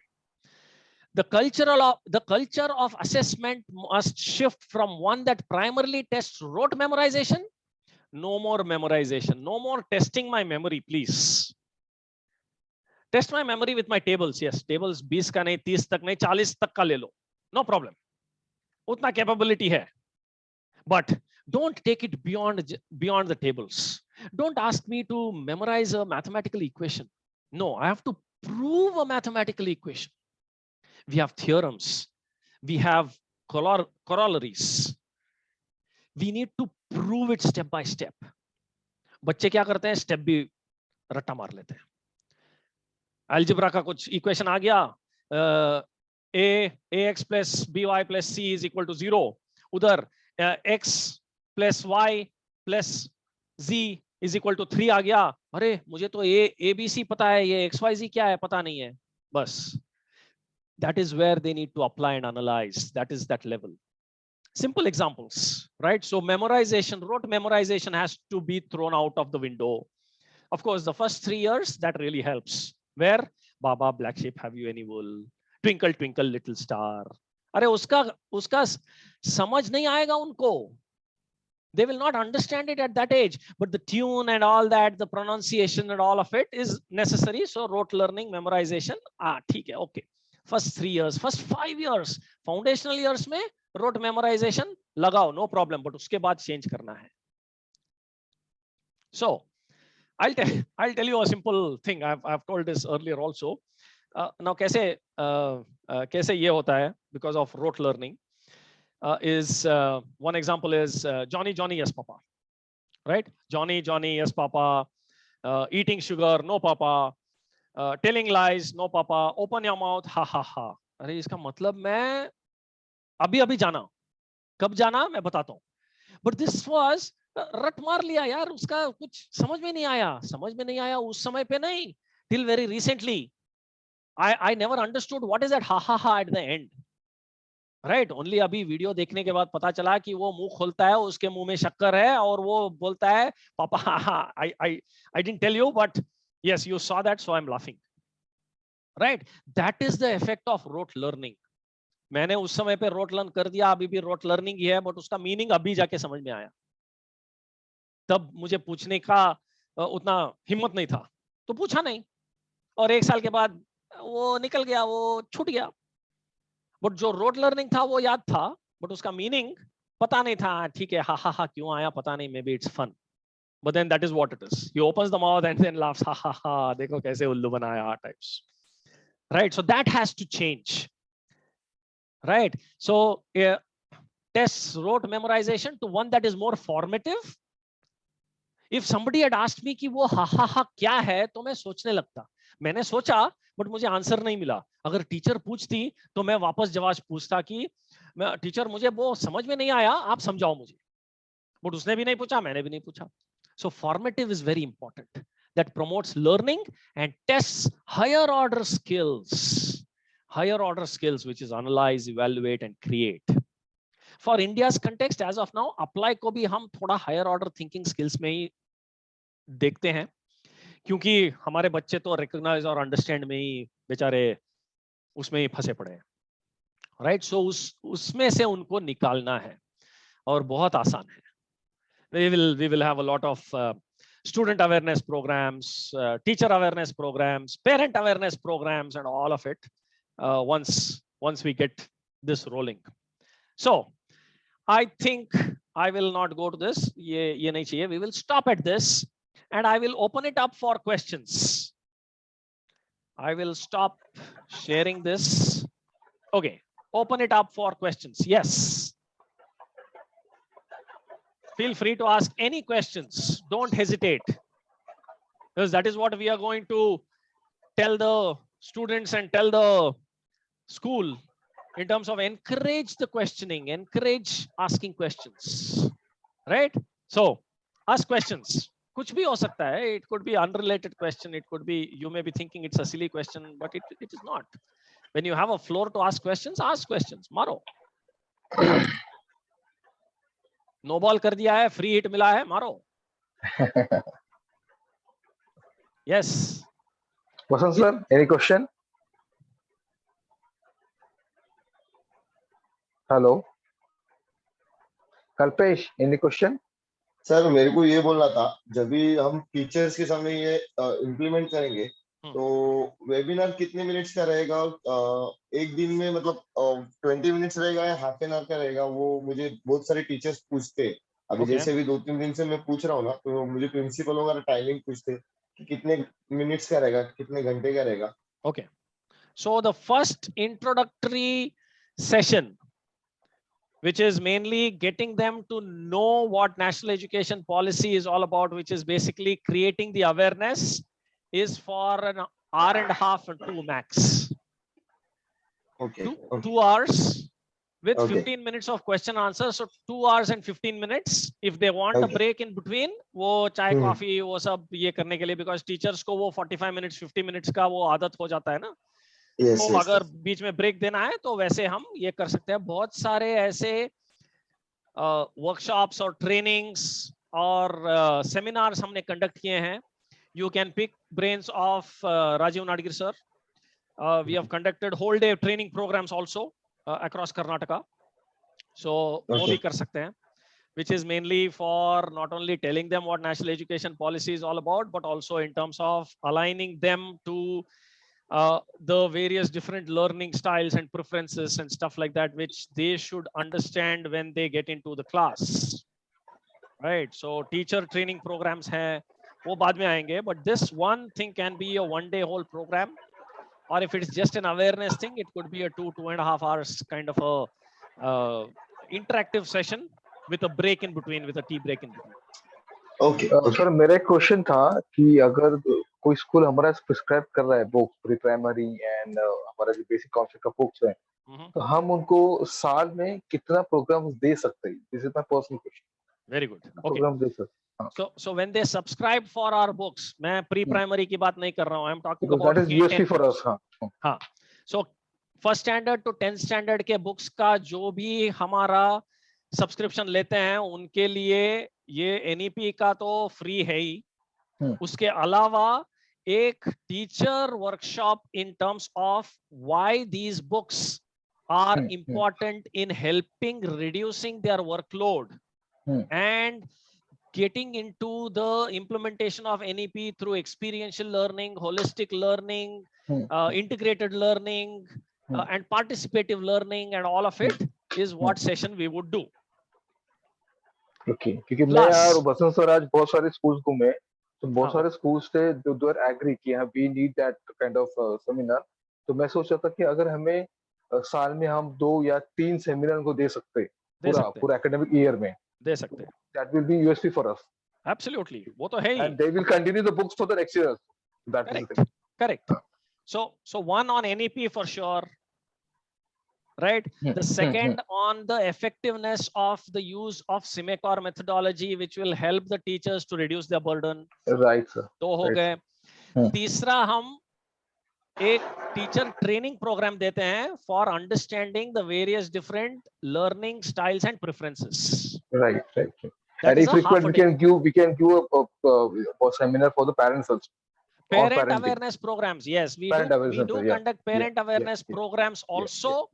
The culture of assessment must shift from one that primarily tests rote memorization. No more memorization. No more testing my memory, please. Test my memory with my tables. Yes, tables 20 का नहीं, 30 तक नहीं, 40 तक का ले लो. No problem. उतना capability है. But don't take it beyond the tables. Don't ask me to memorize a mathematical equation. No, I have to prove a mathematical equation. We have theorems. We have corollaries. We need to prove it step by step. बच्चे क्या करते हैं? Step भी रट्टा मार लेते हैं. Algebra का कुछ equation आ गया. ax plus by plus c is equal to 0. उधर x plus y plus z is equal to 3 आ गया. अरे मुझे तो abc पता है, ये xyz क्या है पता नहीं है. बस. That is where they need to apply and analyze. That is that level. Simple examples, right? So memorization, rote memorization has to be thrown out of the window. Of course, the first 3 years, that really helps. Where? Baba, black sheep, have you any wool? Twinkle, twinkle, little star. अरे उसका समझ नहीं आएगा उनको. They will not understand it at that age, but the tune and all that, the pronunciation and all of it is necessary. So rote learning, memorization, ठीक है, okay. First 3 years, first 5 years, foundational years में rote memorization लगाओ, no problem. But उसके बाद change करना है. So I'll tell you a simple thing. I've told this earlier also. Now कैसे ये होता है because of rote learning. Is one example is Johnny, yes, Papa, right? Johnny, yes, Papa. Eating sugar, no, Papa. Telling lies, no, Papa. Open your mouth, ha ha ha. अरे इसका मतलब मैं अभी जाना, कब जाना मैं बताता हूँ. But this was रट मार लिया यार, उसका कुछ समझ में नहीं आया उस समय पे नहीं. Till very recently, I never understood what is that ha ha ha at the end. Right only अभी वीडियो देखने के बाद पता चला कि वो मुंह खोलता है, उसके मुंह में शक्कर है और वो बोलता है पापा I didn't tell you but yes you saw that so I am laughing. Right, that is the effect of rote learning. मैंने उस समय पे रोट लर्न कर दिया, अभी भी रोट लर्निंग ही है, बट उसका मीनिंग अभी जाके समझ में आया. तब मुझे पूछने का उतना हिम्मत नहीं था तो पूछा नहीं, और 1 साल के बाद वो निकल गया, वो छूट गया. बट जो रोट लर्निंग था वो याद था, बट उसका मीनिंग पता नहीं था. ठीक है, हा हा हा क्यों आया पता नहीं, maybe it's fun, but then that is what it is. He opens the mouth and then laughs, ha ha ha देखो कैसे उल्लू बनाया types. Right, so that has to change. Right, so test rote memorisation to one that is more formative. If somebody had asked me कि वो हा ha हा क्या है, तो मैं सोचने लगता. मैंने सोचा बट मुझे आंसर नहीं मिला. अगर टीचर पूछती तो मैं वापस जवाब पूछता कि टीचर मुझे वो समझ में नहीं आया, आप समझाओ मुझे. बट उसने भी नहीं पूछा, मैंने भी नहीं पूछा. So formative is very important. That promotes learning and tests higher order skills which is analyse, evaluate and create. For India's context as of now, apply को भी हम थोड़ा हायर ऑर्डर थिंकिंग स्किल्स में ही देखते हैं, क्योंकि हमारे बच्चे तो रिकॉग्नाइज और अंडरस्टैंड में ही बेचारे उसमें ही फंसे पड़े हैं. राइट, सो उसमें से उनको निकालना है और बहुत आसान है. we will have a lot of student awareness programs, teacher awareness programs, parent awareness programs, and all of it once we get this rolling. So I think I will not go to this. ये नहीं चाहिए. We will stop at this and I will open it up for questions. I will stop sharing this. Okay, open it up for questions. Yes, feel free to ask any questions. Don't hesitate, because that is what we are going to tell the students and tell the school in terms of encourage the questioning, encourage asking questions. Right, so ask questions. कुछ भी हो सकता है. It could be unrelated question. It could be, you may be thinking it's a silly question, but it is not. When you have a floor to ask questions. मारो. No ball कर दिया है, free hit मिला है, मारो. Yes. Vasant sir, any question? Hello. Kalpesh, any question? Sir मेरे को ये बोलना था, जब भी हम टीचर्स के सामने ये इम्प्लीमेंट करेंगे तो वेबिनार कितने मिनट्स का रहेगा? एक दिन में मतलब 20 मिनट्स रहेगा या हाफ एन आवर का रहेगा? वो मुझे बहुत सारे टीचर्स पूछते. अभी जैसे भी 2-3 दिन से मैं पूछ रहा हूँ ना, तो मुझे प्रिंसिपल वगैरह टाइमिंग पूछते कि कितने मिनट्स का रहेगा, कितने घंटे का रहेगा. Okay, so the first introductory session, which is mainly getting them to know what national education policy is all about, which is basically creating the awareness, is for an hour and a half or 2 max. Okay. 2 hours with Okay. 15 minutes of question answer. So 2 hours and 15 minutes. If they want a Okay. break in between, वो चाय coffee वो सब ये करने के लिए, because teachers को वो 45 minutes 50 minutes का वो आदत हो जाता है ना. Yes, तो yes, अगर yes. बीच में ब्रेक देना है तो वैसे हम ये कर सकते हैं. बहुत सारे ऐसे वर्कशॉप्स और ट्रेनिंग्स और सेमिनार्स हमने कंडक्ट किए हैं. You can pick brains of Rajiv Nadgir sir. We have conducted whole day training programs also across Karnataka. So वो भी कर सकते हैं. which is mainly for not only telling them what national education policy is all about, but also in terms of aligning them to the various different learning styles and preferences and stuff like that, which they should understand when they get into the class. Right? So teacher training programs hai, wo baad mein aayenge, but this one thing can be a one-day whole program, or if it's just an awareness thing, it could be a 2.5 hours kind of a interactive session with a break in between, with a tea break in between. Okay. Sir मेरा एक question था कि अगर कोई school हमारा prescribe कर रहा है बुक्स प्री प्राइमरी एंड हमारा जो बेसिक कॉन्सेप्ट का बुक्स है, तो हम उनको साल में कितना प्रोग्राम दे सकते हैं? This is my personal question. Very good. Programme दे सकते. So when they subscribe for our books, मैं प्री प्राइमरी की बात नहीं कर रहा हूँ, I am talking about that is USP for us. हाँ. So first standard to 10th standard के बुक्स का जो भी हमारा सब्सक्रिप्शन लेते हैं उनके लिए ये एनईपी का तो फ्री है ही. उसके अलावा एक teacher workshop in terms of why these books are important in helping reducing their workload and getting into the implementation of NEP through experiential learning, holistic learning, integrated learning, and participative learning, and all of it is what session we would do. Okay, क्योंकि मैं और बसंत sir आज बहुत सारे schools घूमे, तो बहुत सारे स्कूल्स थे जो दो एग्री कि हाँ we need that kind of seminar. तो मैं सोच रहा था कि अगर हमें साल में हम 2 या 3 सेमिनार को दे सकते पूरा एकेडमिक ईयर में दे सकते. That will be USP for us. Absolutely, वो तो है ही. And they will continue the books for the next year. That is it. Correct. So one on NEP for sure, right? The second on the effectiveness of the use of CIMECOR methodology, which will help the teachers to reduce their burden. Right, sir. तो हो गए. तीसरा हम एक teacher training programme देते हैं for understanding the various different learning styles and preferences. Right. And if required, we can give a seminar for the parents also. Parent awareness programs, yes, we do conduct parent awareness programs also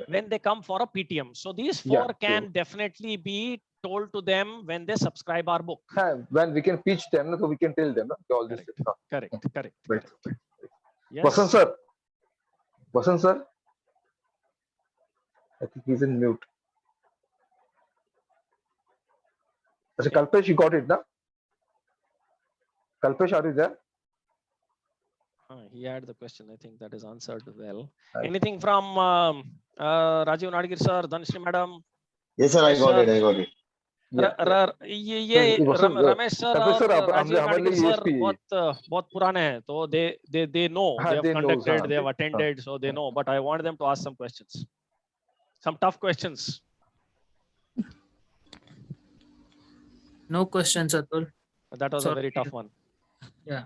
when they come for a PTM. So these 4 can definitely be told to them when they subscribe our book. When we can teach them, so we can tell them all this. Correct. Yes. Vasan sir, I think he's in mute. Kalpesh, you got it, na? Kalpesh, are you there? He had the question. I think that is answered well. Anything from Rajiv Nadgir sir, Dhanashree madam? Yes, sir. I got it. ये Ramesh sir और Rajiv नाडगिर sir बहुत पुराने हैं, तो they know, they have conducted, they have attended, so they know. But I want them to ask some questions, some tough questions. No questions at all. That was a very tough one. Yeah.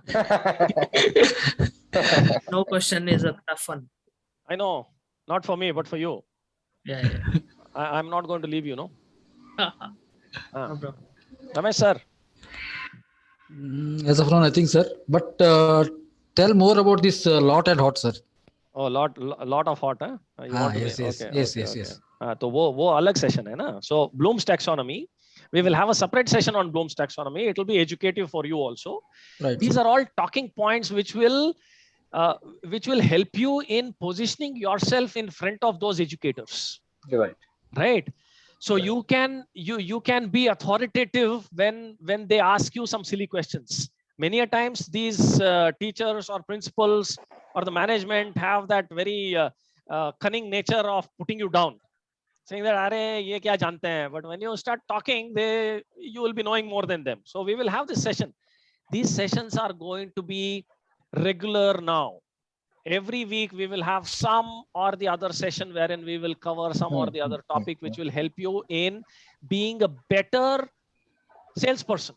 No question is a tough one. I know, not for me, but for you. Yeah. I'm not going to leave you, no. No problem. Ramesh sir. As of now, nothing, sir. But tell more about this lot and hot, sir. Oh, lot of hot, huh? Yes. तो वो अलग session है ना. So Bloom's taxonomy, we will have a separate session on Bloom's taxonomy. It will be educative for you also. Right. These are all talking points which will help you in positioning yourself in front of those educators. Right. So you can be authoritative when they ask you some silly questions. Many a times these teachers or principals or the management have that very cunning nature of putting you down, saying that "Arey, ye kya jante hain?" But when you start talking, you will be knowing more than them. So we will have this session. These sessions are going to be regular now. Every week we will have some or the other session wherein we will cover some or the other topic which will help you in being a better salesperson.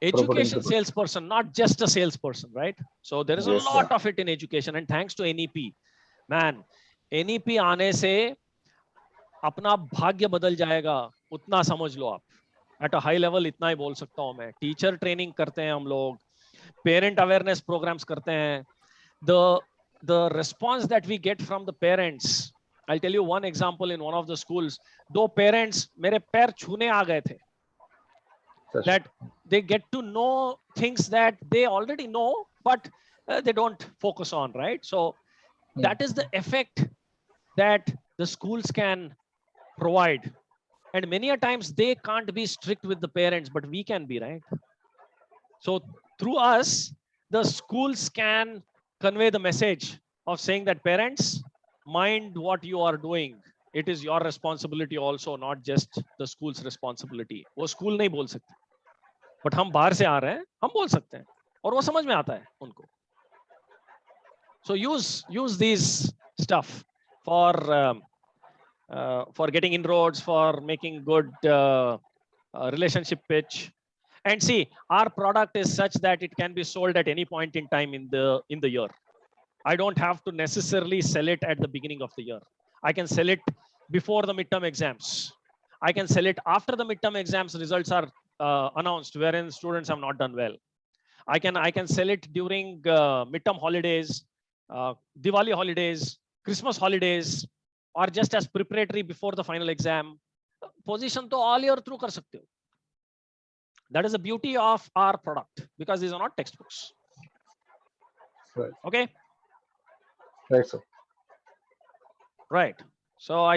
Education salesperson, not just a salesperson, right? So there is a lot of it in education, and thanks to NEP, man, NEP आने से अपना भाग्य बदल जाएगा, उतना समझ लो आप. At a high level इतना ही बोल सकता हूँ मैं. Teacher training करते हैं हम लोग, parent awareness programs करते हैं. The response that we get from the parents I'll tell you one example in one of the schools. दो parents मेरे पैर छूने आ गए थे. Such- That they get to know things that they already know, but they don't focus on, right? So that is the effect that the schools can provide. And many a times they can't be strict with the parents, but we can be, right? So through us, the schools can convey the message of saying that parents, mind what you are doing. It is your responsibility also, not just the school's responsibility. वो school नहीं बोल सकते, but हम बाहर से आ रहे हैं, हम बोल सकते हैं, और वो समझ में आता है उनको. So use these stuff for getting inroads, for making good relationship pitch. And see, our product is such that it can be sold at any point in time in the year. I don't have to necessarily sell it at the beginning of the year. I can sell it before the midterm exams. I can sell it after the midterm exams results are announced, wherein students have not done well. I can sell it during midterm holidays, Diwali holidays, Christmas holidays, or just as preparatory before the final exam. Position to all year through kar sakte ho. That is the beauty of our product, because these are not textbooks. Right. Okay. Right, sir. Right. So I